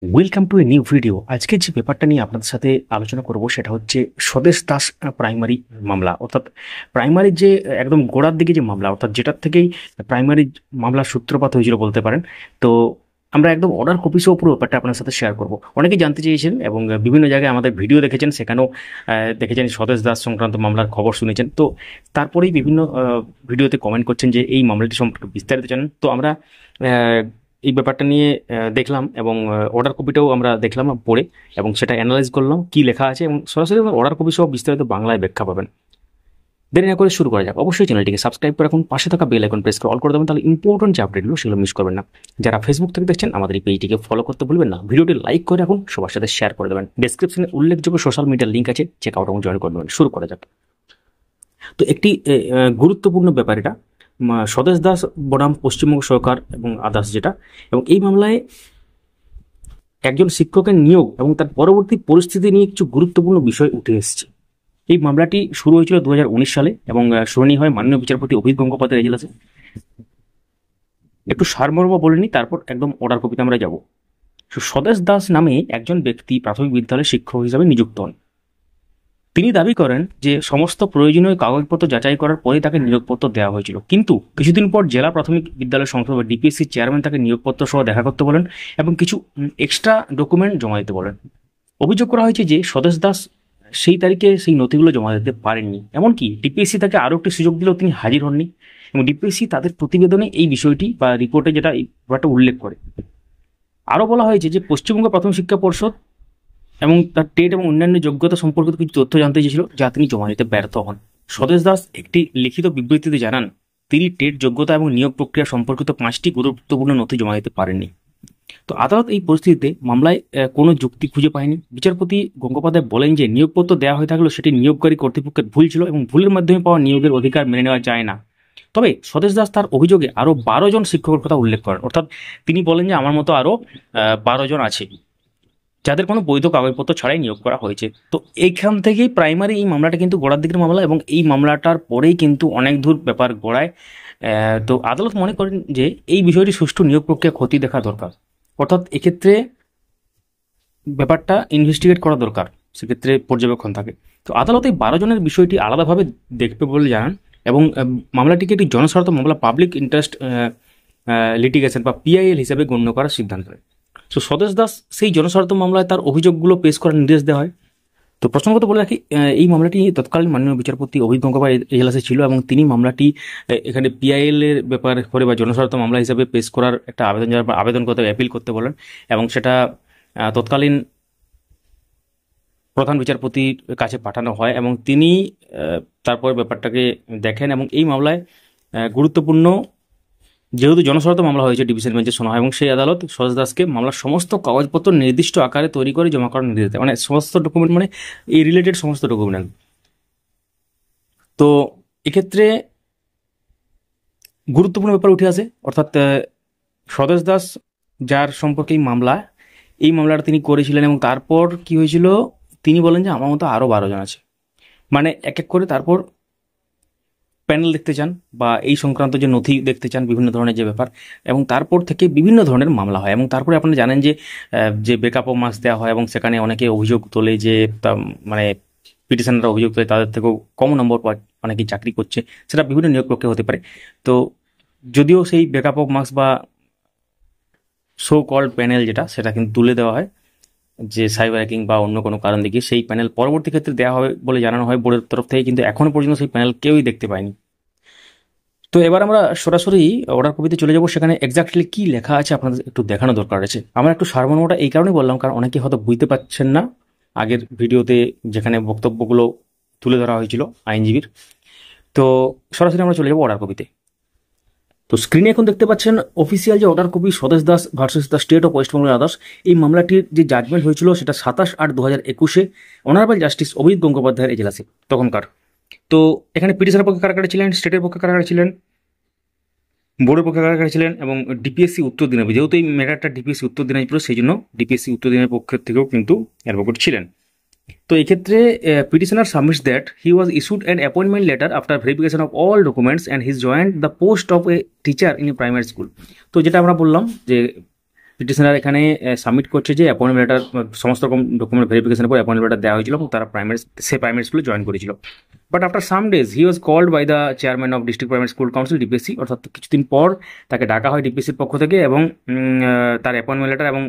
Welcome to a new video. আজকে যে ব্যাপারটা নিয়ে আপনাদের সাথে আলোচনা করব সেটা হচ্ছে স্বদেশ দাস প্রাইমারি মামলা, অর্থাৎ প্রাইমারির যে একদম গোড়ার দিকে যে মামলা, অর্থাৎ যেটার থেকেই প্রাইমারি মামলার সূত্রপাত হয়েছিল বলতে পারেন। তো আমরা একদম অর্ডার কপি সহ পুরো ব্যাপারটা আপনার সাথে শেয়ার করব। অনেকেই জানতে চেয়েছেন এবং বিভিন্ন জায়গায় আমাদের ভিডিও দেখেছেন, সেখানেও দেখেছেন স্বদেশ দাস সংক্রান্ত মামলার খবর শুনেছেন। তো তারপরেই বিভিন্ন ভিডিওতে কমেন্ট করছেন যে এই মামলাটি সম্পর্কে বিস্তারিত জানেন। তো আমরা এই ব্যাপারটা নিয়ে দেখলাম এবং অর্ডার কপিটাও আমরা দেখলাম পড়ে, এবং সেটা অ্যানালাইজ করলাম কি লেখা আছে, এবং সরাসরি অর্ডার কপি সহ বিস্তারিত বাংলায় ব্যাখ্যা পাবেন। দেরি না করে শুরু করা যাক। অবশ্যই চ্যানেলটিকে সাবস্ক্রাইব করে রাখুন, পাশে থাকা বেল আইকন প্রেস করে অল করে দেবেন, তাহলে ইম্পর্টেন্ট যে আপডেটগুলো সেগুলো মিস করবেন না। যারা ফেসবুক থেকে দেখছেন আমাদের এই পেজটিকে ফলো করতে ভুলবেন না, ভিডিওটি লাইক করে রাখুন, সবার সাথে শেয়ার করে দেবেন। ডেসক্রিপশনে উল্লেখযোগ্য সোশ্যাল মিডিয়ার লিঙ্ক আছে, চেক আউট এবং জয়েন করে দেবেন। শুরু করা যাক। তো একটি গুরুত্বপূর্ণ ব্যাপার এটা, স্বদেশ দাস বনাম পশ্চিমবঙ্গ সরকার এবং আদার্স যেটা, এবং এই মামলায় একজন শিক্ষকের নিয়োগ এবং তার পরবর্তী পরিস্থিতি নিয়ে কিছু গুরুত্বপূর্ণ বিষয় উঠে এসেছে। এই মামলাটি শুরু হয়েছিল 2019 সালে এবং শুনানি হয় মাননীয় বিচারপতি অভিজিৎ গঙ্গোপাধ্যায়ের এজলাসে। একটু সারমর্ম বলে নিই, তারপর একদম অর্ডার কপিতে আমরা যাব। স্বদেশ দাস নামে একজন ব্যক্তি প্রাথমিক বিদ্যালয়ের শিক্ষক হিসাবে নিযুক্ত হন। তিনি দাবি করেন যে সমস্ত প্রয়োজনীয় কাগজপত্র যাচাই করার পরেই তাকে নিয়োগপত্র দেওয়া হয়েছিল, কিন্তু কিছুদিন পর জেলা প্রাথমিক বিদ্যালয় সংসদ বা ডিপিএসসি চেয়ারম্যান তাকে নিয়োগপত্র সহ দেখা করতে বলেন এবং কিছু এক্সট্রা ডকুমেন্ট জমা দিতে বলেন। অভিযোগ করা হয়েছে যে স্বদেশ দাস সেই তারিখে সেই নথিগুলো জমা দিতে পারেননি, এমনকি ডিপিএসসি তাকে আরও একটি সুযোগ দিলেও তিনি হাজির হননি, এবং ডিপিএসসি তাদের প্রতিবেদনে এই বিষয়টি বা রিপোর্টে যেটা এই ব্যাপারটা উল্লেখ করে। আরও বলা হয়েছে যে পশ্চিমবঙ্গ প্রাথমিক শিক্ষা পর্ষদ এবং তার টেট এবং অন্যান্য যোগ্যতা সম্পর্কিত কিছু তথ্য জানতে চেয়েছিল, যা তিনি জমা দিতে ব্যর্থ হন। স্বদেশ দাস একটি লিখিত বিবৃতিতে জানান তিনি টেট যোগ্যতা এবং নিয়োগ প্রক্রিয়া সম্পর্কিত 5টি গুরুত্বপূর্ণ নথি জমা দিতে পারেননি। তো আদালত এই পরিস্থিতিতে মামলায় কোনো যুক্তি খুঁজে পায়নি। বিচারপতি গঙ্গোপাধ্যায় বলেন যে নিয়োগপত্র দেওয়া হয়ে থাকলেও সেটি নিয়োগকারী কর্তৃপক্ষের ভুল ছিল এবং ভুলের মাধ্যমে পাওয়া নিয়োগের অধিকার মেনে নেওয়া যায় না। তবে স্বদেশ দাস তার অভিযোগে আরও 12 জন শিক্ষকের কথা উল্লেখ করেন, অর্থাৎ তিনি বলেন যে আমার মতো আরও 12 জন আছে যাদের কোনো বৈধ কাগজপত্র ছাড়াই নিয়োগ করা হয়েছে। তো এইখান থেকেই প্রাইমারি এই মামলাটা কিন্তু গোড়ার দিকের মামলা, এবং এই মামলাটার পরেই কিন্তু অনেক দূর ব্যাপার গোড়ায়। তো আদালত মনে করেন যে এই বিষয়টি সুষ্ঠু নিয়োগ প্রক্রিয়া ক্ষতি দেখা দরকার, অর্থাৎ এক্ষেত্রে ব্যাপারটা ইনভেস্টিগেট করা দরকার, সেক্ষেত্রে পর্যবেক্ষণ থাকে। তো আদালত এই 12 জনের বিষয়টি আলাদাভাবে দেখবে বলে জানান, এবং মামলাটিকে একটি জনস্বার্থ মামলা, পাবলিক ইন্টারেস্ট লিটিগেশন বা পিআইএল হিসেবে গণ্য করার সিদ্ধান্ত নেয়। তো স্বদেশ দাস সেই জনস্বার্থ মামলায় তার অভিযোগগুলো পেশ করার নির্দেশ দেওয়া হয়। তো প্রসঙ্গত বলে রাখি, এই মামলাটি তৎকালীন মাননীয় বিচারপতি অভিজিৎ গঙ্গোপাধ্যায় এজলাসে ছিল, এবং তিনি মামলাটি এখানে পিআইএল এর ব্যাপার করে বা জনস্বার্থ মামলা হিসাবে পেশ করার একটা আবেদন করতে, অ্যাপিল করতে বলেন, এবং সেটা তৎকালীন প্রধান বিচারপতির কাছে পাঠানো হয়, এবং তিনি তারপর ব্যাপারটাকে দেখেন, এবং এই মামলায় গুরুত্বপূর্ণ, যেহেতু জনস্বার্থ মামলা হয়েছে, ডিভিশন বেঞ্চে শোনা হয়, এবং সেই আদালত স্বদেশ দাসকে মামলার সমস্ত কাগজপত্র নির্দিষ্ট আকারে তৈরি করে জমা করার নির্দেশ দেয়, মানে সমস্ত ডকুমেন্ট, মানে এই রিলেটেড সমস্ত ডকুমেন্ট। তো এক্ষেত্রে গুরুত্বপূর্ণ ব্যাপার উঠে আসে, অর্থাৎ স্বদেশ দাস যার সম্পর্কে এই মামলাটা তিনি করেছিলেন, এবং তারপর কি হয়েছিল তিনি বলেন যে আমার মতো আরও 12 জন আছে, মানে এক এক করে তারপর প্যানেল দেখতে চান বা এই সংক্রান্ত যে নথি দেখতে চান, বিভিন্ন ধরনের যে ব্যাপার, এবং তারপর থেকে বিভিন্ন ধরনের মামলা হয়। এবং তারপরে আপনারা জানেন যে যে ব্যাকআপ মার্কস দেওয়া হয়, এবং সেখানে অনেকে অভিযোগ তোলে যে মানে পিটিশনাররা অভিযোগ তোলে তাদের থেকেও কম নম্বর অনেকেই চাকরি করছে, সেটা বিভিন্ন নিয়োগ প্রক্রিয়া হতে পারে। তো যদিও সেই ব্যাকআপ মার্কস বা সো কল্ড প্যানেল যেটা, সেটা কিন্তু তুলে দেওয়া হয় যে সাইবার হ্যাকিং বা অন্য কোনো কারণ দিকে, সেই প্যানেল পরবর্তী ক্ষেত্রে দেওয়া হবে বলে জানানো হয় বোর্ডের তরফ থেকে, কিন্তু এখনো পর্যন্ত সেই প্যানেল কেউই দেখতে পায়নি। তো এবার আমরা সরাসরি অর্ডার কপিতে চলে যাব, সেখানে এক্স্যাক্টলি কি লেখা আছে আপনাদের একটু দেখানো দরকার আছে। আমরা একটু সারমর্মটা এই কারণে বললাম, কারণ অনেকে হয়তো বুঝতে পারছেন না আগের ভিডিওতে যেখানে বক্তব্যগুলো তুলে ধরা হয়েছিল আইনজীবীর। তো সরাসরি আমরা চলে যাবো অর্ডার কপিতে। তো স্ক্রিনে এখন দেখতে পাচ্ছেন অফিসিয়াল যে অর্ডার কপি, স্বদেশ Das versus the state of West Bengal others. এই মামলাটির যে জাজমেন্ট হয়েছিল সেটা 27/8/2021 অনারেবল জাস্টিস অভিজিৎ গঙ্গোপাধ্যায়ের এজলাসে তখনকার। তো এখানে পিটিশনের পক্ষে কারা কারা ছিলেন, স্টেটের পক্ষে কারা কারা ছিলেন, বোর্ডের পক্ষে কারা কারা ছিলেন, এবং ডিপিএসসি উত্তর দিনাজপুর, যেহেতু এই ম্যাটারটা ডিপিএসসি উত্তর দিনাজপুর, সেই জন্য ডিপিএসসি উত্তর দিনাজপুর পক্ষের থেকেও কিন্তু অ্যাডভোকেট ছিলেন। তো এক্ষেত্রে petitioner submits that he was issued an appointment letter after verification of all documents and his joined the post of a teacher in a primary school. তো যেটা আমরা বললাম যে পিটিশনার এখানে সাবমিট করছে যে অ্যাপয়েন্টমেন্ট লেটার সমস্ত রকম ডকুমেন্ট ভেরিফিকেশনের পর অ্যাপয়েন্টমেন্ট লেটার দেওয়া হয়েছিল এবং তারা প্রাইমারি স্কুলে জয়েন করেছিল। But after some days he was called by the chairman of district primary school council DPSC, অর্থাৎ কিছুদিন পর তাকে ডাকা হয় ডিপিএসসির পক্ষ থেকে এবং তার অ্যাপয়েন্টমেন্ট লেটার এবং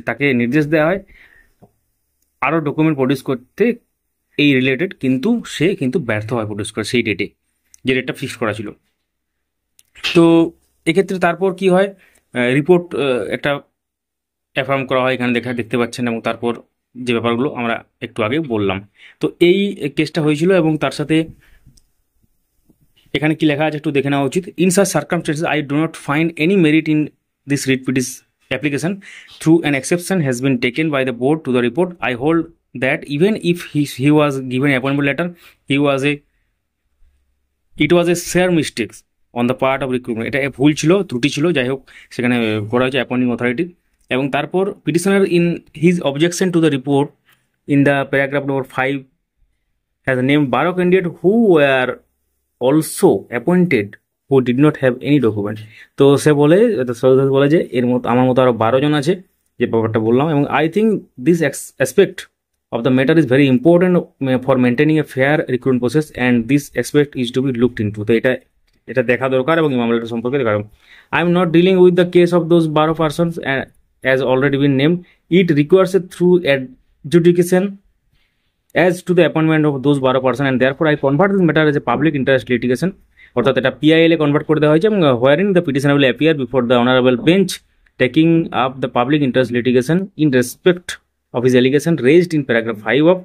তাকে নির্দেশ দেওয়া হয় আরও ডকুমেন্ট প্রডিউস করতে এই রিলেটেড, কিন্তু সে কিন্তু ব্যর্থ হয় প্রডিউস করে সেই ডেটে, যে ডেটটা ফিক্স করা ছিল। তো এক্ষেত্রে তারপর কি হয়, রিপোর্ট একটা অ্যাফার্ম করা হয় এখানে দেখতে পাচ্ছেন, এবং তারপর যে ব্যাপারগুলো আমরা একটু আগে বললাম। তো এই কেসটা হয়েছিল এবং তার সাথে এখানে কি লেখা আছে একটু দেখে নেওয়া উচিত। In such circumstances I do not find any merit in this writ petition application through an exception has been taken by the board to the report. I hold that even if he was given appointment letter, it was a sheer mistake on the part of recruitment. এটা ভুল ছিল, ত্রুটি ছিল, যাই হোক সেখানে করা হয়েছে অ্যাপয়েন্টিং অথরিটি। এবং তারপর petitioner in his objection to the report in the paragraph number 5 has named 12 candidate who were also appointed who did not have any document. তো সে বলে বলে যে এর মতো আমার মতো আরো 12 জন আছে, যে ব্যাপারটা বললাম। এবং I think this aspect of the matter is very important for maintaining a fair recruitment process and this aspect is to be looked into. তো এটা দেখা দরকার এবং এই মামলাটা সম্পর্কে দেখা। I am not dealing with the case of those 12 persons as already been named. It requires a through adjudication as to the appointment of those 12 persons and therefore I convert this matter as a public interest litigation. অর্থাৎ এটা PIL এ convert করে দেওয়া হয়েছে এবং wherein the petitioner will appear before the honorable bench taking up the public interest litigation in respect of his allegation raised in paragraph 5 of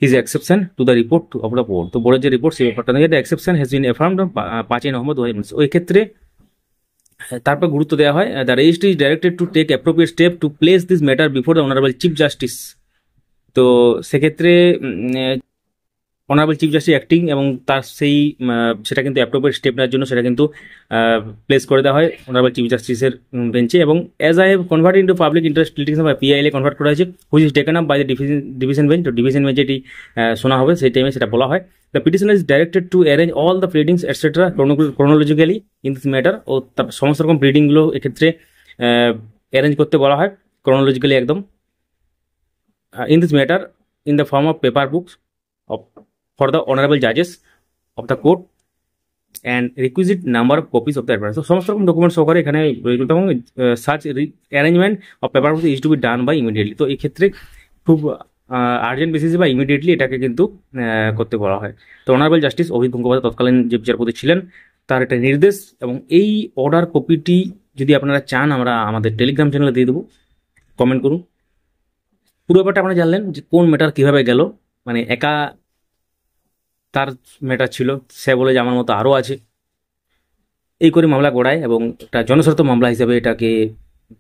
his exception to the report of the board. তো বোর্ডের যে report সেই ব্যাপারটা নিয়ে the exception has been affirmed on 5 November 2019। ওই ক্ষেত্রে তারপর গুরুত্ব দেওয়া হয় the registry is directed to take appropriate step to place this matter before the honorable chief justice. তো সেক্ষেত্রে অনারেবল চিফ জাস্টিস অ্যাক্টিং এবং তার সেটা কিন্তু অ্যাপ্রোপ্রিয়েট স্টেপ নেওয়ার জন্য সেটা কিন্তু প্লেস করে দেওয়া হয় অনারেবল চিফ জাস্টিসের বেঞ্চে। এবং as I have convert into public interest litigation বা PIL এ কনভার্ট করা হয়েছে which is taken up by the division bench. তো ডিভিশন বেঞ্চে এটি শোনা হবে, সেই টাইমে সেটা বলা হয় the petition is directed to arrange all the pleadings etcetera chronologically in this matter. ও সমস্ত রকম প্লিডিংগুলো এক্ষেত্রে অ্যারেঞ্জ করতে বলা হয় ক্রোনোলজিক্যালি একদম in this matter in the form of paper books for the honorable judges of the court and requisite number of copies of the advance. So সমস্ত রকম ডকুমেন্ট সহকারে এখানে এবং such arrangement of paper books is to be done by immediately. তো এই ক্ষেত্রে খুব urgent বেসিসে বা ইমিডিয়েটলি এটাকে কিন্তু করতে বলা হয়। তো অনারেবল জাস্টিস অভিজিৎ গঙ্গোপাধ্যায় তৎকালীন যে বিচারপতি ছিলেন তার একটা নির্দেশ, এবং এই অর্ডার কপিটি যদি আপনারা চান আমরা আমাদের টেলিগ্রাম চ্যানেলে দিয়ে দেবো, কমেন্ট করুন। পুরো ব্যাপারটা আপনারা জানলেন যে কোন ম্যাটার কীভাবে গেল, মানে একা তার ম্যাটার ছিল, সে বলে যে আমার মতো আরও আছে, এই করে মামলা গড়ায় এবং একটা জনস্বার্থ মামলা হিসেবে এটাকে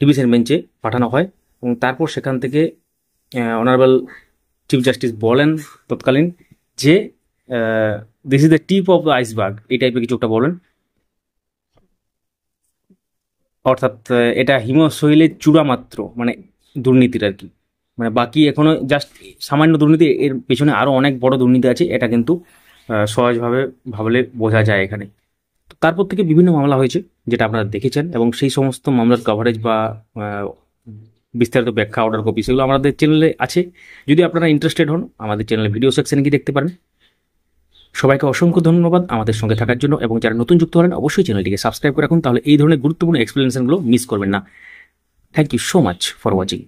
ডিভিশন বেঞ্চে পাঠানো হয়। এবং তারপর সেখান থেকে অনারেবল চিফ জাস্টিস বলেন তৎকালীন যে this is the tip of the iceberg, এই টাইপের কিছু একটা বলেন, অর্থাৎ এটা হিমশৈলের চূড়া মাত্র, মানে দুর্নীতির আর কি, মানে বাকি এখনো জাস্ট সামান্য দুর্নীতি, এর পেছনে আরও অনেক বড় দুর্নীতি আছে, এটা কিন্তু সহজভাবে ভাবলে বোঝা যায় এখানে। তো তারপর থেকে বিভিন্ন মামলা হয়েছে যেটা আপনারা দেখেছেন, এবং সেই সমস্ত মামলার কভারেজ বা বিস্তারিত ব্যাখ্যা অর্ডার কপি সেগুলো আমাদের চ্যানেলে আছে। যদি আপনারা ইন্টারেস্টেড হন আমাদের চ্যানেলে ভিডিও সেকশনে গিয়ে দেখতে পারেন। সবাইকে অসংখ্য ধন্যবাদ আমাদের সঙ্গে থাকার জন্য, এবং যারা নতুন যুক্ত হলেন অবশ্যই চ্যানেলটিকে সাবস্ক্রাইব করে রাখুন, তাহলে এই ধরনের গুরুত্বপূর্ণ এক্সপ্লেনেশনগুলো মিস করবেন না। Thank you so much for watching.